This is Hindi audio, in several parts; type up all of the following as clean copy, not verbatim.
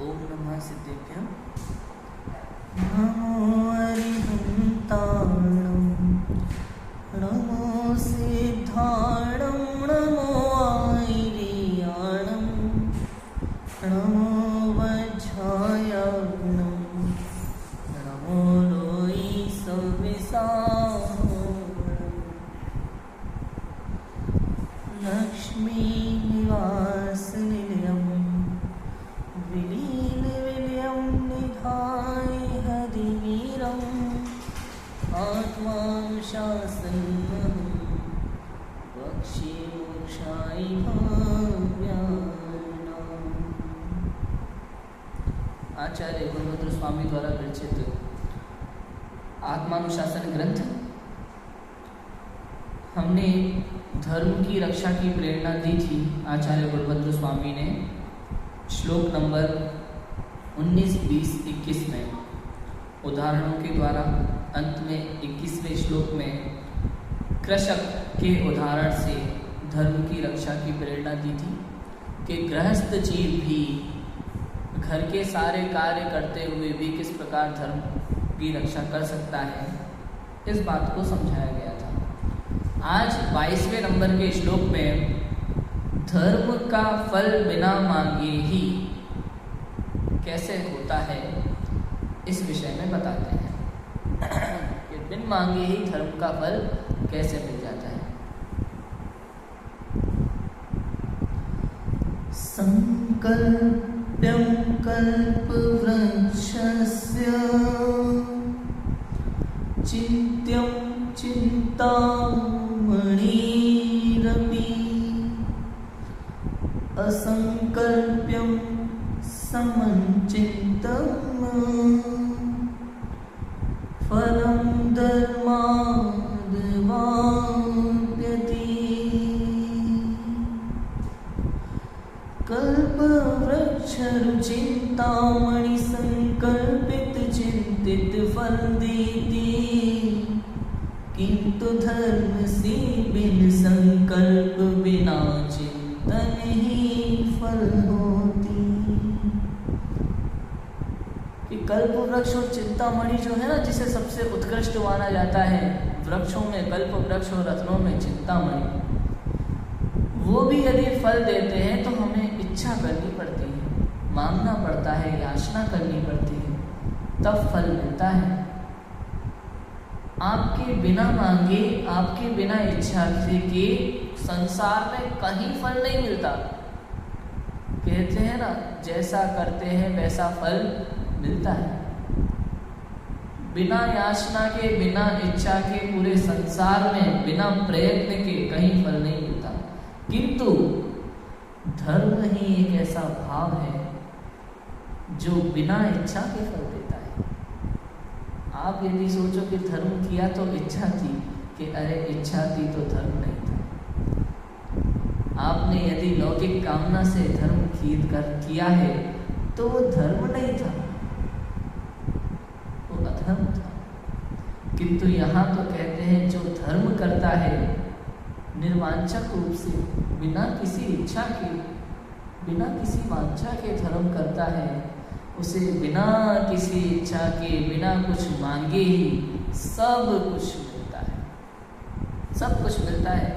ओम नमः सिद्धेभ्यः। नमो अरिहन्ताणं नमो सिद्धाणं नमो आयर्याणं नमो वज्रायाणं नमो लोई सविसाणं लक्ष्मी निवास निलयं विलीन विलयं निधाय हरिवीरम् आत्मानुशासनम् वक्ष्ये मोक्षाय भव्यानाम्। आचार्य गुरुभद्र स्वामी द्वारा विरचित आत्मानुशासन ग्रंथ। हमने धर्म की रक्षा की प्रेरणा दी थी आचार्य गुरुभद्र स्वामी ने श्लोक नंबर 19, 20, 21 में उदाहरणों के द्वारा अंत में 21वें श्लोक में कृषक के उदाहरण से धर्म की रक्षा की प्रेरणा दी थी कि गृहस्थ जीव भी घर के सारे कार्य करते हुए भी किस प्रकार धर्म की रक्षा कर सकता है, इस बात को समझाया गया था। आज 22वें नंबर के श्लोक में धर्म का फल बिना मांगे ही कैसे होता है, इस विषय में बताते हैं कि बिन मांगे ही धर्म का फल कैसे मिल जाता है। संकल्प्यं कल्पवृक्षस्य चिन्त्यं चिन्तामणिरपि असंकल्प्यं समचिन्तम् फलं धर्माद्वाप्यति। कल्पवृक्षरुचिन्तामणि संकल्पित चिंतित फल देती, किंतु धर्म से बिन संकल्प बिना चिंतन ही फल होती। कि कल्प वृक्ष और चिंतामणि जो है ना, जिसे सबसे उत्कृष्ट माना जाता है वृक्षों में, कल्प वृक्ष और रत्नों में चिंतामणि, वो भी यदि फल देते हैं तो हमें इच्छा करनी पड़ती है, मांगना पड़ता है, याचना करनी पड़ती है, तब फल मिलता है। आपके बिना मांगे, आपके बिना इच्छा के संसार में कहीं फल नहीं मिलता। कहते हैं ना, जैसा करते हैं वैसा फल मिलता है। बिना याचना के, बिना इच्छा के पूरे संसार में बिना प्रयत्न के कहीं फल नहीं मिलता। किंतु धर्म ही एक ऐसा भाव है जो बिना इच्छा के फल देता है। आप यदि सोचो कि धर्म किया तो इच्छा थी, कि अरे इच्छा थी तो धर्म नहीं था। आपने यदि लौकिक कामना से धर्म किया है तो वो धर्म नहीं था, वो अधर्म था। किंतु यहाँ तो कहते हैं जो धर्म करता है निर्वांछक रूप से, बिना किसी इच्छा के, बिना किसी वांछा के धर्म करता है, उसे बिना किसी इच्छा के, बिना कुछ मांगे ही सब कुछ मिलता है। सब कुछ मिलता है।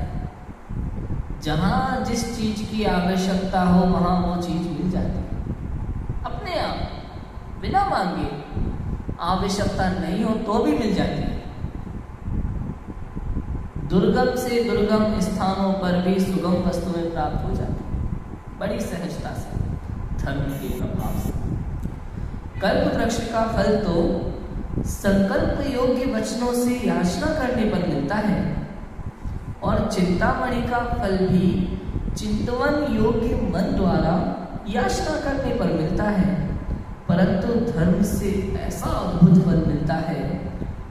जहाँ जिस चीज की आवश्यकता हो वहाँ वो चीज मिल जाती है अपने आप, बिना मांगे। आवश्यकता नहीं हो तो भी मिल जाती है। दुर्गम से दुर्गम स्थानों पर भी सुगम वस्तुएं प्राप्त हो जाती है, बड़ी सहजता से, धर्म के प्रभाव से। कल्प वृक्ष का फल तो संकल्प योग्य वचनों से याचना करने पर मिलता है, और चिंतामणि का फल भी चिंतवन योग्य मन द्वारा याचना करने पर मिलता है। परंतु धर्म से ऐसा अद्भुत फल मिलता है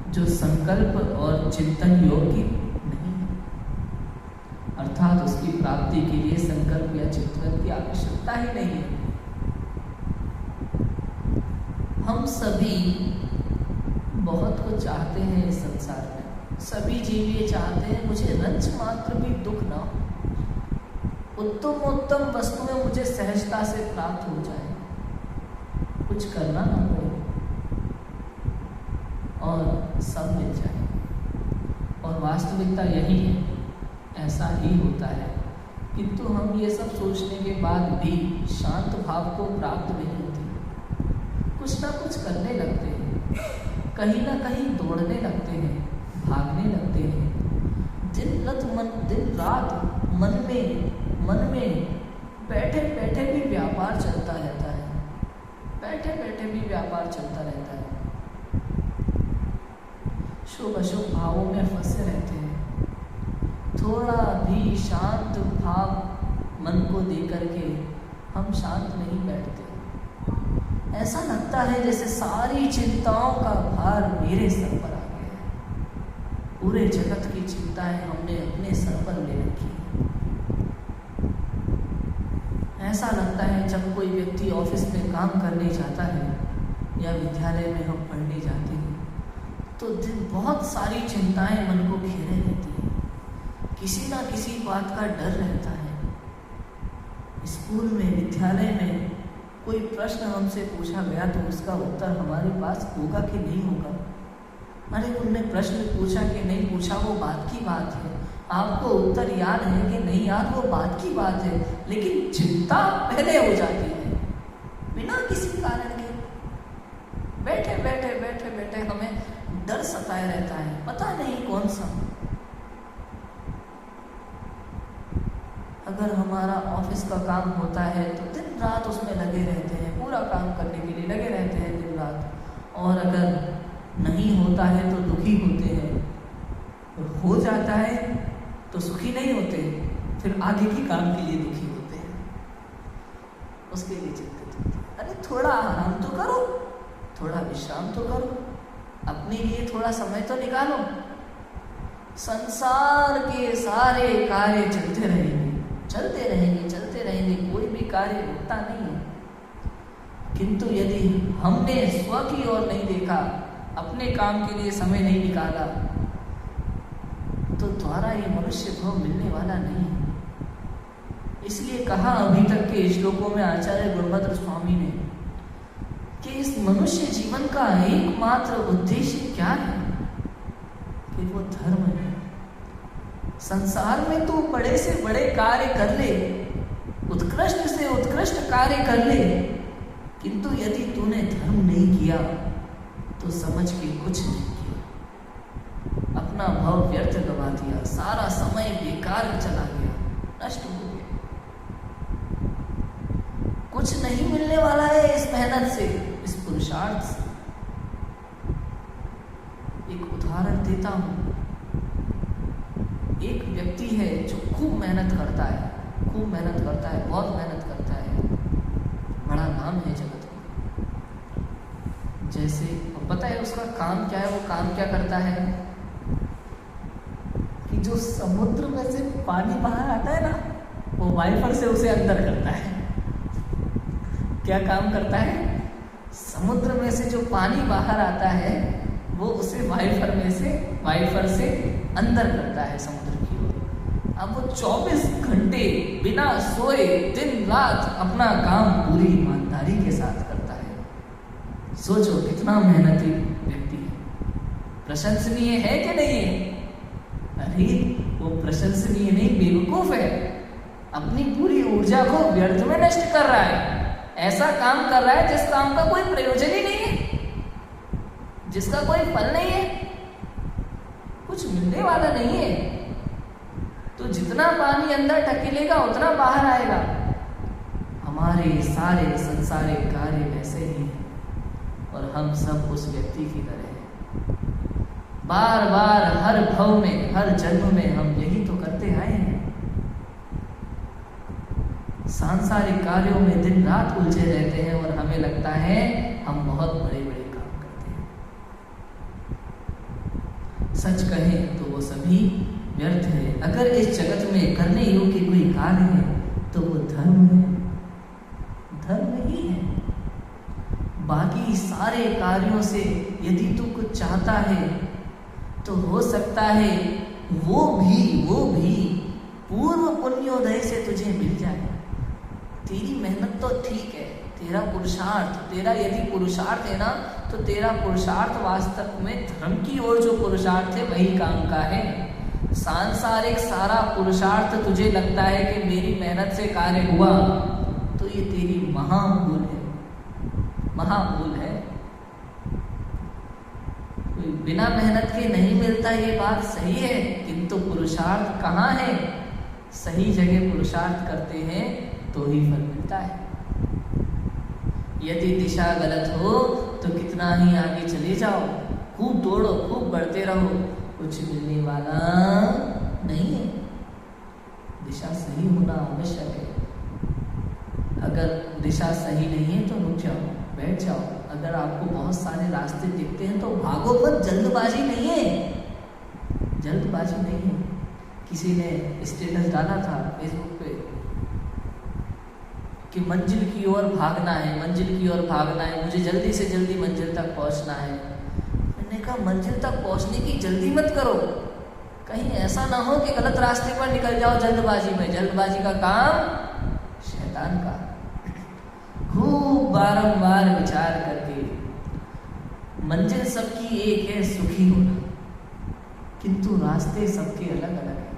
जो संकल्प और चिंतन योग्य नहीं है, अर्थात उसकी प्राप्ति के लिए संकल्प या चिंतन की आवश्यकता ही नहीं है। हम सभी बहुत कुछ चाहते हैं इस संसार में, सभी जीव ये चाहते हैं मुझे रंच मात्र भी दुख ना हो, उत्तम उत्तम वस्तुएं मुझे सहजता से प्राप्त हो जाए। कुछ करना ना पड़े और सब मिल जाए। और वास्तविकता यही है, ऐसा ही होता है। किंतु हम ये सब सोचने के बाद भी शांत भाव को प्राप्त नहीं होते। कुछ ना कुछ करने लगते हैं, कहीं ना कहीं दौड़ने लगते हैं, भागने लगते हैं। दिन रात मन में बैठे बैठे भी व्यापार चलता रहता है, बैठे बैठे भी व्यापार चलता रहता है। शुभ अशुभ भावों में फंसे रहते हैं। थोड़ा भी शांत भाव मन को दे करके हम शांत नहीं बैठते। ऐसा लगता है जैसे सारी चिंताओं का भार मेरे सर पर आ गया है। पूरे जगत की चिंताएं हमने अपने सर पर ले रखी है। ऐसा लगता है जब कोई व्यक्ति ऑफिस में काम करने जाता है या विद्यालय में हम पढ़ने जाते हैं तो दिन बहुत सारी चिंताएं मन को घेरे रहती हैं। किसी ना किसी बात का डर रहता है। स्कूल में, विद्यालय में कोई प्रश्न हमसे पूछा गया तो उसका उत्तर हमारे पास होगा कि नहीं होगा। अरे तुमने प्रश्न पूछा कि नहीं पूछा वो बात की बात है, आपको उत्तर याद है कि नहीं याद वो बात की बात है, लेकिन चिंता पहले हो जाती है बिना किसी कारण के। बैठे बैठे बैठे बैठे हमें डर सताए रहता है, पता नहीं कौन सा। अगर हमारा ऑफिस का काम होता है तो दिन रात उसमें लगे रहते हैं, पूरा काम करने के लिए लगे रहते हैं दिन रात। और अगर नहीं होता है तो दुखी होते हैं, और हो जाता है तो सुखी नहीं होते, फिर आगे के काम के लिए दुखी होते हैं, उसके लिए चिंतित होते हैं। अरे थोड़ा आराम तो करो, थोड़ा विश्राम तो करो, अपने लिए थोड़ा समय तो निकालो। संसार के सारे कार्य चलते रहेंगे, चलते रहेंगे, चलते रहेंगे, कोई भी कार्य रुकता नहीं है। किंतु यदि हमने स्व की ओर नहीं देखा, अपने काम के लिए समय नहीं निकाला, तो द्वारा ये मनुष्य भाव मिलने वाला नहीं है। इसलिए कहा अभी तक के श्लोकों में आचार्य गुरुभद्र स्वामी ने कि इस मनुष्य जीवन का एकमात्र उद्देश्य क्या है कि वो धर्म है। संसार में तू बड़े से बड़े कार्य कर ले, उत्कृष्ट से उत्कृष्ट कार्य कर ले, किंतु यदि तूने धर्म नहीं किया तो समझ के कुछ नहीं किया, अपना भाव व्यर्थ गवा दिया, सारा समय बेकार चला गया, नष्ट हो गया। कुछ नहीं मिलने वाला है इस मेहनत से, इस पुरुषार्थ से। एक उदाहरण देता हूं। एक व्यक्ति है जो खूब मेहनत करता है, खूब मेहनत करता है, बहुत मेहनत करता है, बड़ा नाम है जगत में। जैसे पता है उसका काम क्या है, वो काम क्या करता है कि जो समुद्र में से पानी बाहर आता है ना, वो वाइपर से उसे अंदर करता है। क्या काम करता है? समुद्र में से जो पानी बाहर आता है वो उसे वाइपर से अंदर करता है समुद्र की ओर। अब वो 24 घंटे बिना सोए दिन रात अपना काम पूरी ईमानदारी के साथ करता है। सोचो कितना मेहनती व्यक्ति है। प्रशंसनीय है कि नहीं है? अरे वो प्रशंसनीय नहीं, बेवकूफ है। अपनी पूरी ऊर्जा को व्यर्थ में नष्ट कर रहा है। ऐसा काम कर रहा है जिस काम का कोई प्रयोजन ही नहीं है, जिसका कोई फल नहीं है, कुछ मिलने वाला नहीं है। तो जितना पानी अंदर ढकेलेगा उतना बाहर आएगा। हमारे सारे संसारिक कार्य वैसे ही हैं और हम सब उस व्यक्ति की तरह हैं। बार बार हर भव में, हर जन्म में हम यही तो करते आए हैं। सांसारिक कार्यों में दिन रात उलझे रहते हैं और हमें लगता है हम बहुत बड़े बड़े काम करते हैं। सच कहें तो वो सभी व्यर्थ है। अगर इस जगत में करने योग्य कोई कार्य है तो वो धर्म है, धर्म ही है। बाकी सारे कार्यों से यदि तू कुछ चाहता है तो हो सकता है वो भी पूर्व पुण्योदय से तुझे मिल जाए। तेरी मेहनत तो ठीक है, तेरा पुरुषार्थ, तेरा यदि पुरुषार्थ है ना, तो तेरा पुरुषार्थ वास्तव में धर्म की ओर जो पुरुषार्थ है वही काम का है। सांसारिक सारा पुरुषार्थ तुझे लगता है कि मेरी मेहनत से कार्य हुआ, तो ये तेरी महाभूल है, महाभूल है। बिना मेहनत के नहीं मिलता, ये बात सही है, किंतु पुरुषार्थ कहाँ है? सही जगह पुरुषार्थ करते हैं तो ही फल मिलता है। यदि दिशा गलत हो तो कितना ही आगे चले जाओ, खूब दौड़ो, खूब बढ़ते रहो, कुछ मिलने वाला नहीं है। दिशा सही होना आवश्यक है। अगर दिशा सही नहीं है तो रुक जाओ, बैठ जाओ। अगर आपको बहुत सारे रास्ते दिखते हैं तो भागो मत, जल्दबाजी नहीं है, जल्दबाजी नहीं है। किसी ने स्टेटस डाला था फेसबुक पे कि मंजिल की ओर भागना है, मंजिल की ओर भागना है, मुझे जल्दी से जल्दी मंजिल तक पहुंचना है। मैंने कहा मंजिल तक पहुंचने की जल्दी मत करो, कहीं ऐसा ना हो कि गलत रास्ते पर निकल जाओ जल्दबाजी में। जल्दबाजी का काम शैतान का। खूब बारंबार विचार करके, मंजिल सबकी एक है, सुखी होना, किंतु रास्ते सबके अलग अलग हैं।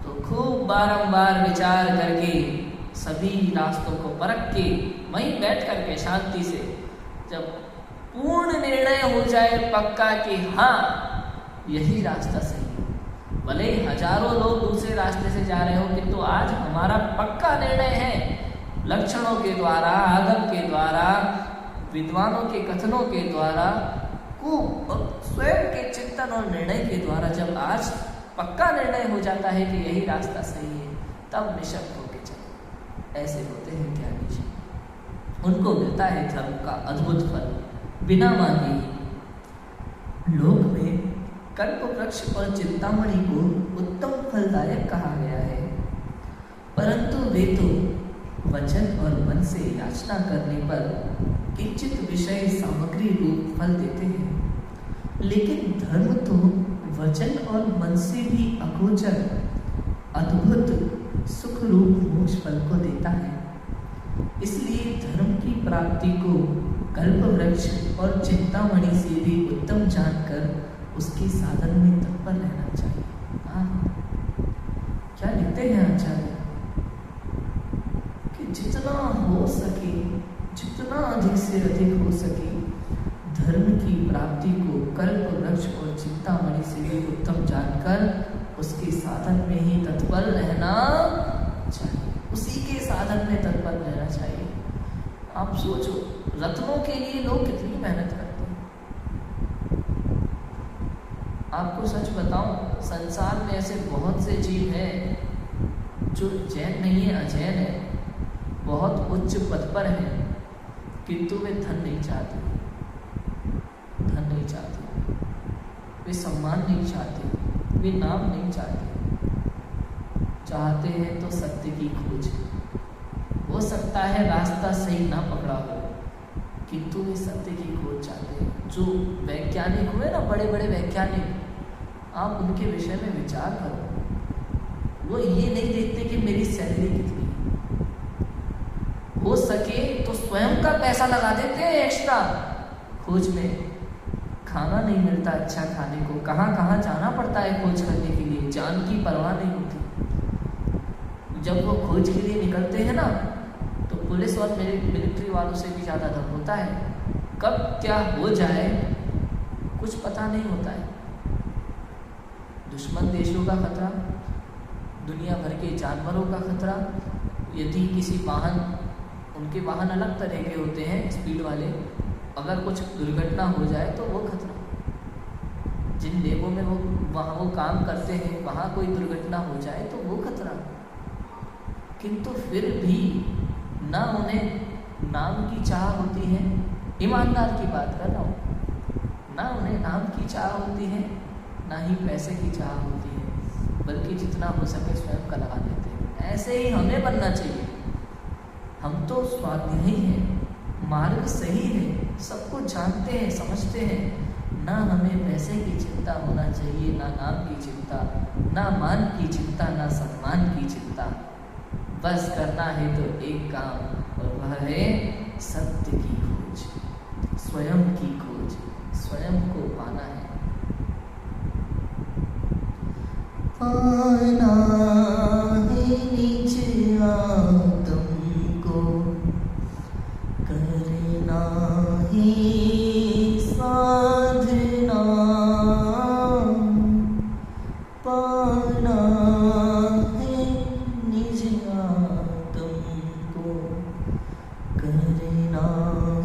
तो खूब बारंबार विचार करके, सभी रास्तों को परख के, वहीं बैठ करके शांति से जब पूर्ण निर्णय हो जाए पक्का कि हाँ यही रास्ता सही है, भले हजारों लोग दूसरे रास्ते से जा रहे हो, किंतु आज हमारा पक्का निर्णय है, लक्षणों के द्वारा, आगम के द्वारा, विद्वानों के कथनों के द्वारा, स्वयं के चिंतन और निर्णय के द्वारा जब आज पक्का निर्णय हो जाता है कि यही रास्ता सही है, तब निशब्द होके चलो। ऐसे होते हैं ज्ञानी जी, उनको मिलता है धर्म का अद्भुत फल बिना मांगे ही। लोक में कल्प वृक्ष और चिंतामणि को उत्तम फलदायक कहा गया है, परंतु वे तो वचन और मन से याचना करने पर किंचित विषय सामग्री रूप फल देते हैं, लेकिन धर्म तो वचन और मन से भी अगोचर अद्भुत सुख रूप मोक्ष फल को देता है। इसलिए धर्म की प्राप्ति को कल्प वृक्ष और चिंतामणि से भी उत्तम जानकर उसके साधन में तत्पर रहना चाहिए। क्या लिखते हैं आचार्य कि जितना हो सके, जितना अधिक से अधिक हो सके, धर्म की प्राप्ति को कल्प वृक्ष और चिंतामणि से भी उत्तम जानकर उसके साधन में ही तत्पर रहना चाहिए, उसी के साधन में तत्पर रहना चाहिए। आप सोचो, रत्नों के लिए लोग कितनी मेहनत करते हैं। आपको सच बताऊं, संसार में ऐसे बहुत से जीव हैं जो जैन नहीं है, अजैन है, बहुत उच्च पद पर है, किंतु वे धन नहीं चाहते, धन नहीं चाहते, वे सम्मान नहीं चाहते, वे नाम नहीं चाहते, चाहते हैं तो सत्य की खोज। हो सकता है रास्ता सही ना पकड़ा हो, किंतु वे सत्य की खोज चाहते हैं। जो वैज्ञानिक हुए ना, बड़े बड़े वैज्ञानिक, आप उनके विषय में विचार करो, वो ये नहीं देखते कि मेरी सैलरी कितनी, हो सके तो स्वयं का पैसा लगा देते हैं एक्स्ट्रा खोज में। खाना नहीं मिलता अच्छा खाने को, कहाँ कहाँ जाना पड़ता है खोज करने के लिए, जान की परवाह नहीं होती। जब वो खोज के लिए निकलते हैं ना, तो पुलिस और मिलिट्री वालों से भी ज़्यादा डर होता है। कब क्या हो जाए कुछ पता नहीं होता है। दुश्मन देशों का खतरा, दुनिया भर के जानवरों का खतरा, यदि किसी वाहन, उनके वाहन अलग तरह के होते हैं स्पीड वाले, अगर कुछ दुर्घटना हो जाए तो वो खतरा। जिन लेबों में वहाँ वो काम करते हैं, वहाँ कोई दुर्घटना हो जाए तो वो खतरा। किंतु फिर भी ना उन्हें नाम की चाह होती है, ईमानदार की बात कर रहा हूँ, ना उन्हें नाम की चाह होती है, ना ही पैसे की चाह होती है, बल्कि जितना हो सके स्वयं का लगा लेते हैं। ऐसे ही हमें बनना चाहिए। हम तो स्वाध्यायी हैं, मार्ग सही है, सबको जानते हैं, समझते हैं, ना हमें पैसे की चिंता होना चाहिए, ना नाम की चिंता, ना मान की चिंता, ना सम्मान की चिंता। बस करना है तो एक काम, और वह है सत्य की खोज, स्वयं की खोज, स्वयं को पाना है। पाना है निज आत्म को, करना है साधना, पाना है निज आत्म को, करना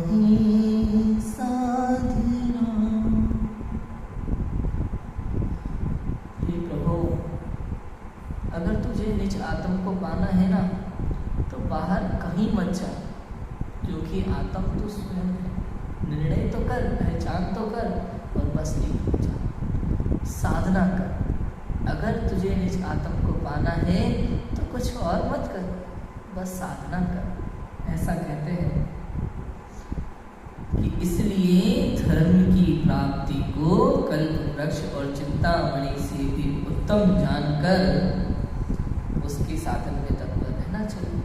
है साधना। हे प्रभु, अगर तुझे निज आत्म को पाना है ना, तो बाहर कहीं मत जा, क्योंकि आत्म तो स्वयं है। निर्णय तो कर, पहचान तो कर, और बस एक हो जा, साधना कर। अगर तुझे निज आत्म को पाना है तो कुछ और मत कर, बस साधना कर। ऐसा कहते हैं कि इसलिए धर्म की प्राप्ति को कल्प वृक्ष और चिंतामणि से भी उत्तम जानकर उसके साधन में तत्पर रहना चाहिए।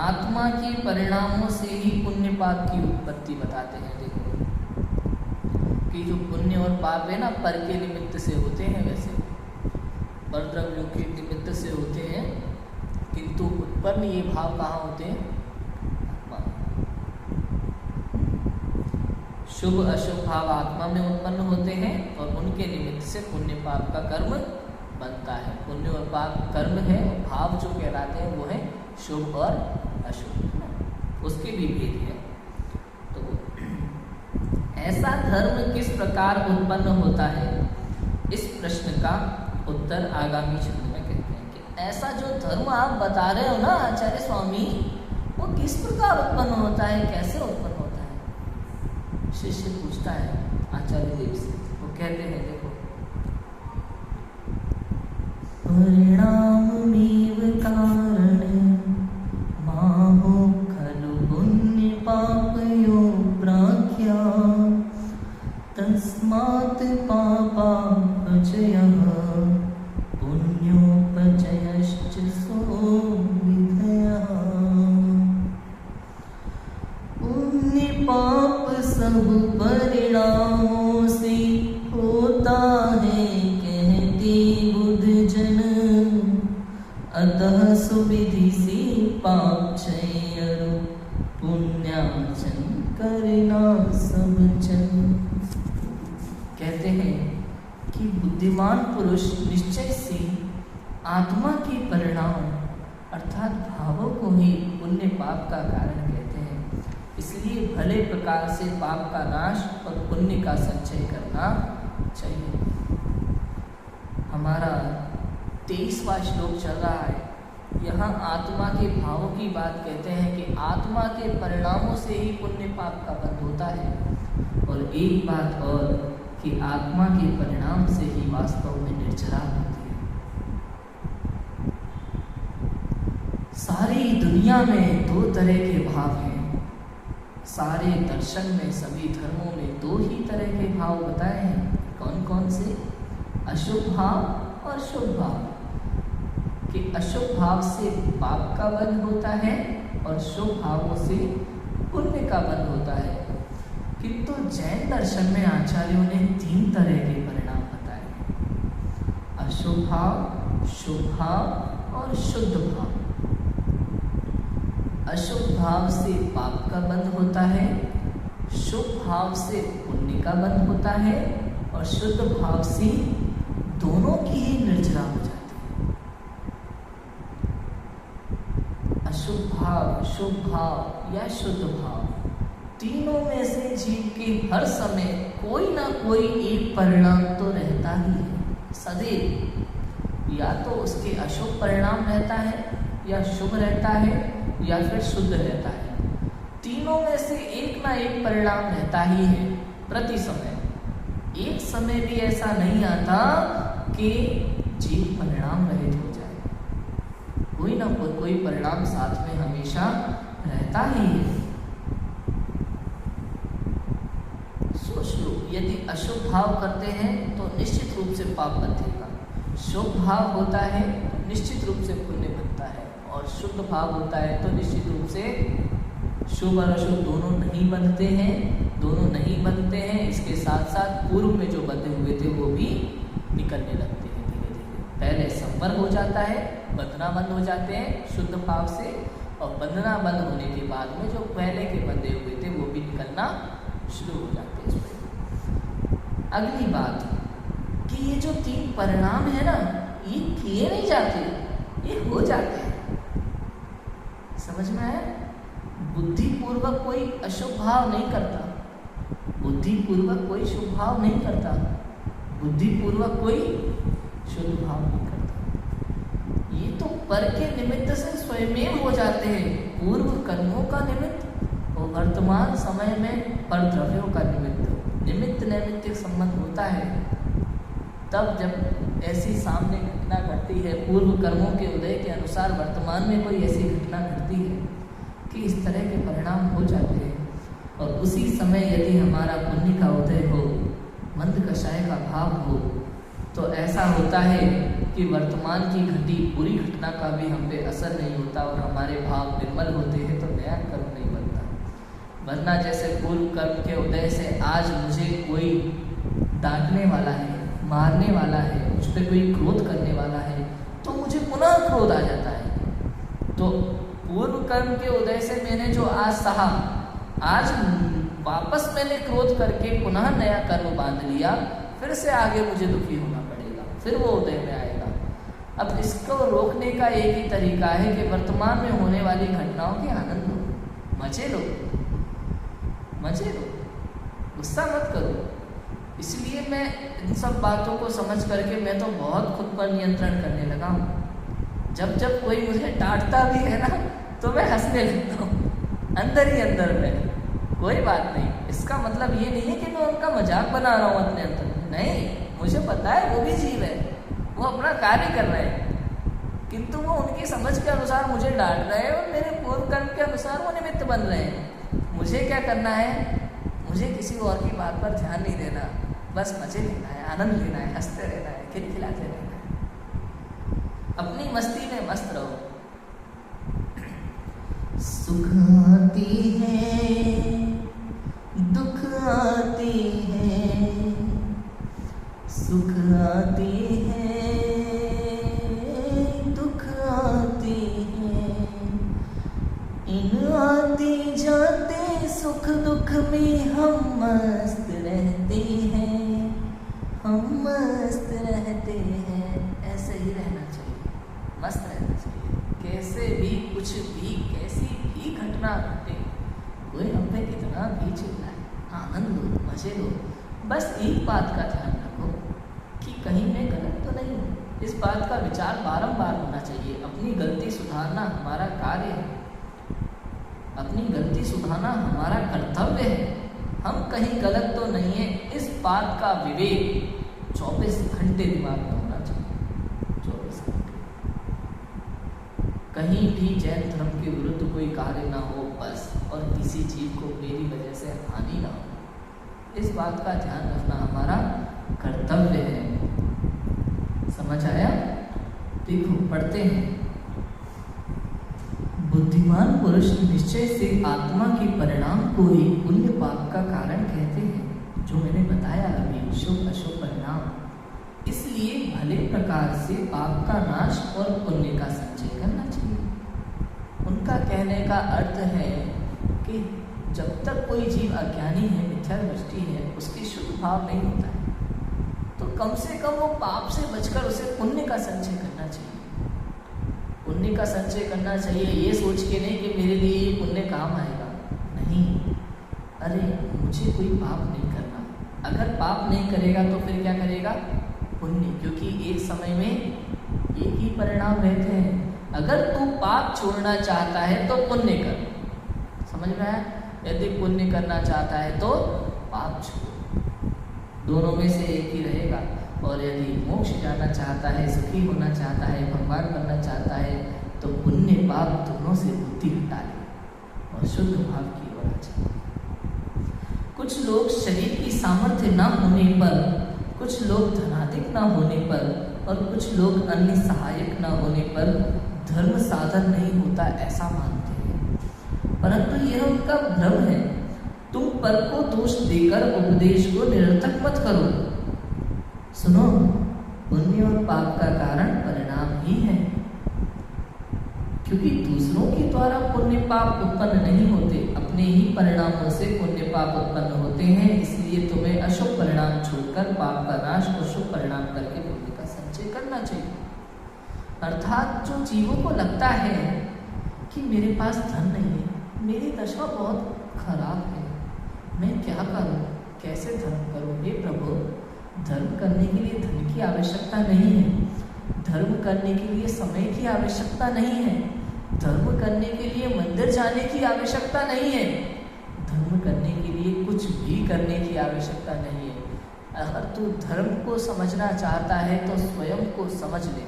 आत्मा के परिणामों से ही पुण्य पाप की उत्पत्ति बताते हैं। देखो कि जो पुण्य और पाप है ना, पर के निमित्त से होते हैं, वैसे परद्रव्यों के निमित्त से होते हैं, किंतु उत्पन्न ये भाव कहाँ होते हैं? आत्मा। शुभ अशुभ भाव आत्मा में उत्पन्न होते हैं, और उनके निमित्त से पुण्य पाप का कर्म बनता है। पुण्य और पाप कर्म है, और भाव जो कहलाते हैं वो है शुभ और अशुभ, उसके भी भेद है। तो ऐसा धर्म किस प्रकार उत्पन्न होता है, इस प्रश्न का उत्तर आगामी छंद में कहते हैं कि ऐसा जो धर्म आप बता रहे हो ना आचार्य स्वामी, वो किस प्रकार उत्पन्न होता है, कैसे उत्पन्न होता है? शिष्य पूछता है आचार्य देव से। वो कहते हैं, देखो, परिणाममेव कारणं माहो खलु पुण्य पापयो प्राख्या, तस्मात् पापापचयः पुण्योपचयश्च सो विधयः। पुण्य पाप सब परिणामों से होता है, कहते बुद्ध जन, अतः सुविधि से पाप क्षय पुण्यार्जन करना सब जन। कहते हैं कि बुद्धिमान पुरुष निश्चय से आत्मा के परिणाम अर्थात भावों को ही पुण्य पाप का कारण कहते हैं। इसलिए भले प्रकार से पाप का नाश और पुण्य का संचय करना चाहिए। हमारा 23वां श्लोक चल रहा है। यहाँ आत्मा के भावों की बात कहते हैं कि आत्मा के परिणामों से ही पुण्य पाप का बंध होता है, और एक बात और कि आत्मा के परिणाम से ही वास्तव में निर्जरा होती है। सारी दुनिया में 2 तरह के भाव हैं। सारे दर्शन में, सभी धर्मों में 2 ही तरह के भाव बताए हैं। कौन कौन से? अशुभ भाव और शुभ भाव। कि अशुभ भाव से पाप का बंध होता है और शुभ भावों से पुण्य का बंध होता है। किंतु जैन दर्शन में आचार्यों ने 3 तरह के परिणाम बताए, अशुभ भाव, शुभ भाव और शुद्ध भाव। अशुभ भाव से पाप का बंध होता है, शुभ भाव से पुण्य का बंध होता है, और शुद्ध भाव से दोनों की ही निर्जरा हो जाती है। अशुभ भाव, शुभ भाव या शुद्ध भाव, तीनों में से जीव के हर समय कोई ना कोई एक परिणाम तो रहता ही है सदैव। या तो उसके अशुभ परिणाम रहता है, या शुभ रहता है, या फिर शुद्ध रहता है। तीनों में से एक ना एक परिणाम रहता ही है प्रति समय। एक समय भी ऐसा नहीं आता कि जीव परिणाम रहित हो जाए। कोई ना कोई परिणाम साथ में हमेशा रहता ही है। सोच लो, यदि अशुभ भाव करते हैं तो निश्चित रूप से पाप बंधेगा, शुभ भाव होता है तो निश्चित रूप से पुण्य बनता है, और शुद्ध भाव होता है तो निश्चित रूप से शुभ और अशुभ दोनों नहीं बनते हैं। इसके साथ साथ पूर्व में जो बंधे हुए थे वो भी निकलने लगते हैं धीरे धीरे। पहले संपर्क हो जाता है, बंधना बंद हो जाते हैं शुद्ध भाव से, और बंधना बंद होने के बाद में जो पहले के बंधे हुए थे वो भी निकलना शुरू हो जाते हैं। अगली बात कि ये जो 3 परिणाम है ना, ये किए नहीं जाते, ये हो जाते हैं। समझ में आया? बुद्धिपूर्वक कोई अशुभ भाव नहीं करता, बुद्धिपूर्वक कोई शुभ भाव नहीं करता, बुद्धिपूर्वक कोई शुद्ध भाव नहीं करता। ये तो पर के निमित्त से स्वयं हो जाते हैं, पूर्व कर्मों का निमित्त और वर्तमान समय में पर द्रव्यों का निमित्त नैमित्तिक संबंध होता है। तब जब ऐसी सामने घटना घटती है, पूर्व कर्मों के उदय के अनुसार वर्तमान में कोई ऐसी घटना घटती है कि इस तरह के परिणाम हो जाते हैं, और उसी समय यदि हमारा पुण्य का उदय हो, मंद कषाय का भाव हो, तो ऐसा होता है कि वर्तमान की घटी बुरी घटना का भी हम पे असर नहीं होता और हमारे भाव निर्मल होते हैं, तो नया कर्म नहीं बनता। वरना जैसे पूर्व कर्म के उदय से आज मुझे कोई डांटने वाला है, मारने वाला है, मुझ पर कोई क्रोध करने वाला है, तो मुझे पुनः क्रोध आ जाता है। तो पूर्व कर्म के उदय से मैंने जो आज सहा, आज वापस मैंने क्रोध करके पुनः नया कर्म बांध लिया, फिर से आगे मुझे दुखी होना पड़ेगा, फिर वो उदय में आएगा। अब इसको रोकने का एक ही तरीका है कि वर्तमान में होने वाली घटनाओं के आनंद लो, मजे लो, गुस्सा मत करो। इसलिए मैं इन सब बातों को समझ करके मैं तो बहुत खुद पर नियंत्रण करने लगा हूँ। जब जब कोई मुझे डांटता भी है ना, तो मैं हंसने लगता हूँ अंदर ही अंदर में। कोई बात नहीं, इसका मतलब ये नहीं है कि मैं उनका मजाक बना रहा हूँ अपने अंदर में, नहीं, मुझे पता है वो भी जीव है, वो अपना कार्य कर रहे हैं, किंतु वो उनकी समझ के अनुसार मुझे डांट रहे हैं और मेरे पूर्व कर्म के अनुसार वो निमित्त बन रहे हैं। मुझे क्या करना है? मुझे किसी और की बात पर ध्यान नहीं देना, बस मजे लेना है, आनंद लेना है, हंसते रहना है, खिलखिलाते रहना है, अपनी मस्ती में मस्त रहो। सुख आती है, दुख आती है, सुख आती है, दुख आती है, इन आते जाते सुख दुख में हम मस्त रहते हैं, हम मस्त रहते हैं। ऐसे ही रहना चाहिए, मस्त रहना चाहिए। कैसे भी, कुछ भी, कैसी भी घटना घटे, कोई हम पे कितना भी चिल्लाए, आनंद लो, मजे लो। बस एक बात का ध्यान रखो कि कहीं मैं गलत तो नहीं हूँ। इस बात का विचार बारंबार होना चाहिए। अपनी गलती सुधारना हमारा कार्य है, अपनी गलती सुधारना हमारा कर्तव्य है। हम कहीं गलत तो नहीं है, इस बात का विवेक 24 घंटे दिमाग में होना चाहिए। 24 घंटे कहीं भी जैन धर्म के विरुद्ध कोई कार्य ना हो बस, और किसी जीव को मेरी वजह से हानि ना हो, इस बात का ध्यान रखना हमारा कर्तव्य है। समझ आया? देखो पढ़ते हैं। बुद्धिमान पुरुष निश्चय से आत्मा के परिणाम को ही पुण्य पाप का कारण कहते हैं, जो मैंने बताया अभी, शुभ अशुभ परिणाम। इसलिए भले प्रकार से पाप का नाश और पुण्य का संचय करना चाहिए। उनका कहने का अर्थ है कि जब तक कोई जीव अज्ञानी है, मिथ्या दृष्टि है, उसके शुद्ध भाव नहीं होता है, तो कम से कम वो पाप से बचकर उसे पुण्य का संचय करना चाहिए। पुण्य का संचय करना चाहिए ये सोच के नहीं कि मेरे लिए ये पुण्य काम आएगा, नहीं। अरे मुझे कोई पाप नहीं करना, अगर पाप नहीं करेगा तो फिर क्या करेगा? पुण्य, क्योंकि एक समय में एक ही परिणाम रहते हैं। अगर तू पाप छोड़ना चाहता है तो पुण्य कर, समझ में आया? यदि पुण्य करना चाहता है तो पाप छोड़, दोनों में से एक ही रहेगा। और यदि मोक्ष जाना चाहता है, सुखी होना चाहता है, भगवान बनना चाहता है, तो पुण्य पाप दोनों से बुद्धि हटा ले और शुद्ध भाव की ओर आ जाए। कुछ लोग शरीर की सामर्थ्य न होने पर, कुछ लोग धनाधिक न होने पर और कुछ लोग अन्य सहायक न होने पर धर्म साधन नहीं होता ऐसा मानते हैं, परंतु यह उनका भ्रम है। तुम पर को दोष देकर उपदेश को निरर्थक मत करो। सुनो, पुण्य और पाप का कारण परिणाम ही है, क्योंकि दूसरों के द्वारा पुण्य पाप उत्पन्न नहीं होते, अपने ही परिणामों से पुण्य पाप उत्पन्न होते हैं। इसलिए तुम्हें अशुभ परिणाम छोड़कर पाप का नाश और शुभ परिणाम करके पुण्य का संचय करना चाहिए। अर्थात जो जीवों को लगता है कि मेरे पास धन नहीं है, मेरी दशा बहुत खराब है, मैं क्या करूं, कैसे धर्म करूं? हे प्रभु, धर्म करने के लिए धन की आवश्यकता नहीं है, धर्म करने के लिए समय की आवश्यकता नहीं है, धर्म करने के लिए मंदिर जाने की आवश्यकता नहीं है, धर्म करने के लिए कुछ भी करने की आवश्यकता नहीं है। अगर तू धर्म को समझना चाहता है तो स्वयं को समझ ले।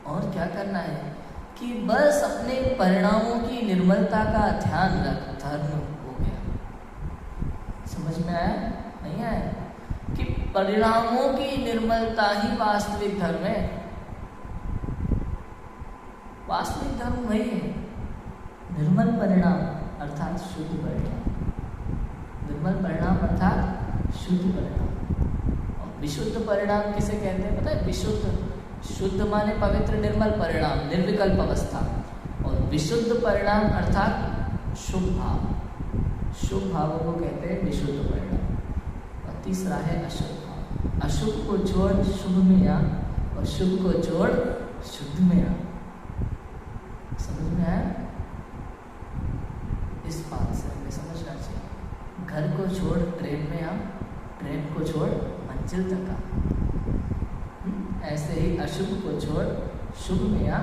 और क्या करना है कि बस अपने परिणामों की निर्मलता का ध्यान रख, धर्म हो गया। समझ में आया? नहीं आया? कि परिणामों की निर्मलता ही वास्तविक धर्म है। वास्तविक धर्म वही है, निर्मल परिणाम अर्थात शुद्ध परिणाम। निर्मल परिणाम अर्थात शुद्ध परिणाम। और विशुद्ध परिणाम किसे कहते हैं पता है? विशुद्ध, शुद्ध माने पवित्र, निर्मल परिणाम, निर्विकल्प अवस्था। और विशुद्ध परिणाम अर्थात शुभ भाव, शुभ भावों को कहते हैं विशुद्ध परिणाम। और तीसरा है अशुभ भाव। अशुभ को छोड़ शुभ में आ, और शुभ को छोड़ शुद्ध में आ। समझ में आया? इस बात से हमें समझना चाहिए। घर को छोड़ ट्रेन में आ, ट्रेन को छोड़ मंजिल तक आ। ऐसे ही अशुभ को छोड़ शुभ में आ,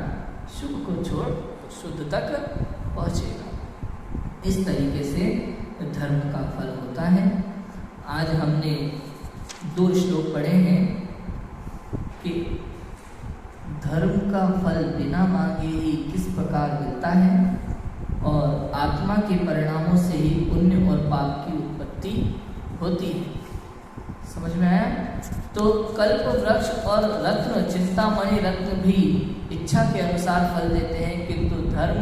शुभ को छोड़ शुद्ध तक पहुंचेगा। इस तरीके से धर्म का फल होता है। आज हमने 2 श्लोक पढ़े हैं कि धर्म का फल बिना मांगे ही किस प्रकार मिलता है, और आत्मा के परिणामों से ही पुण्य और पाप की उत्पत्ति होती है। समझ में आया? तो कल्प वृक्ष और रत्न, चिंतामणि रत्न भी इच्छा के अनुसार फल देते हैं, किंतु धर्म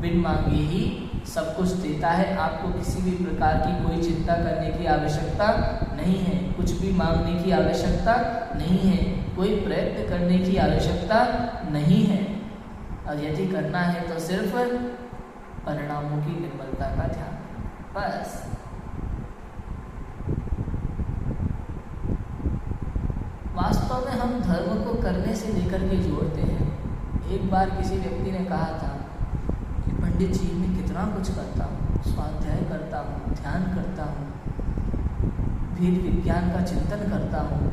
बिन मांगे ही सब कुछ देता है। आपको किसी भी प्रकार की कोई चिंता करने की आवश्यकता नहीं है, कुछ भी मांगने की आवश्यकता नहीं है, कोई प्रयत्न करने की आवश्यकता नहीं है। और यदि करना है तो सिर्फ परिणामों की निर्मलता का ध्यान, बस। वास्तव में हम धर्म को करने से लेकर के जोड़ते हैं। एक बार किसी व्यक्ति ने कहा था कि पंडित जी मैं कितना कुछ करता हूँ, स्वाध्याय करता हूँ, ध्यान करता हूँ, वेद विज्ञान का चिंतन करता हूँ,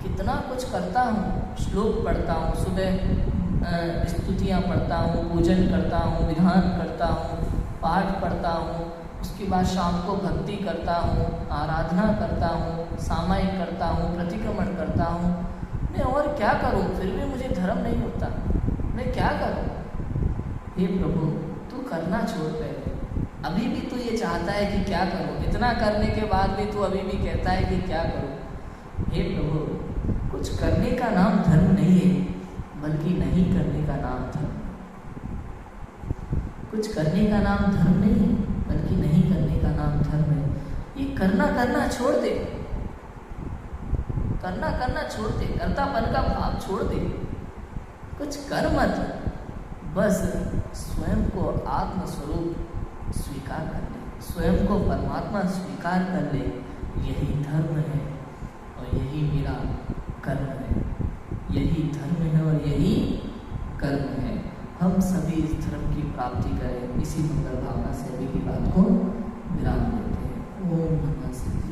कितना कुछ करता हूँ, श्लोक पढ़ता हूँ, सुबह स्तुतियाँ पढ़ता हूँ, पूजन करता हूँ, विधान करता हूँ, पाठ पढ़ता हूँ, उसके बाद शाम को भक्ति करता हूँ, आराधना करता हूँ, सामायिक करता हूँ, प्रतिक्रमण करता हूँ, मैं और क्या करूँ? फिर भी मुझे धर्म नहीं होता, मैं क्या करूँ? हे प्रभु, तू करना छोड़ पहले। अभी भी तू ये चाहता है कि क्या करूँ? इतना करने के बाद भी तू अभी भी कहता है कि क्या करूँ? हे प्रभु, कुछ करने का नाम धर्म नहीं है, बल्कि नहीं करने का नाम धर्म। कुछ करने का नाम धर्म नहीं है, बल्कि नहीं करने का नाम धर्म है। ये करना छोड़ दे, करना छोड़ दे, कर्तापन का भाव छोड़ दे, कुछ कर मत, बस स्वयं को आत्म स्वरूप स्वीकार कर ले, स्वयं को परमात्मा स्वीकार कर ले। यही धर्म है और यही मेरा कर्म है, यही धर्म है और यही कर्म है। हम सभी इस धर्म की प्राप्ति करें, इसी मंगल भावना से अभी की बात को विराम देते हैं। ओम नमः शिवाय।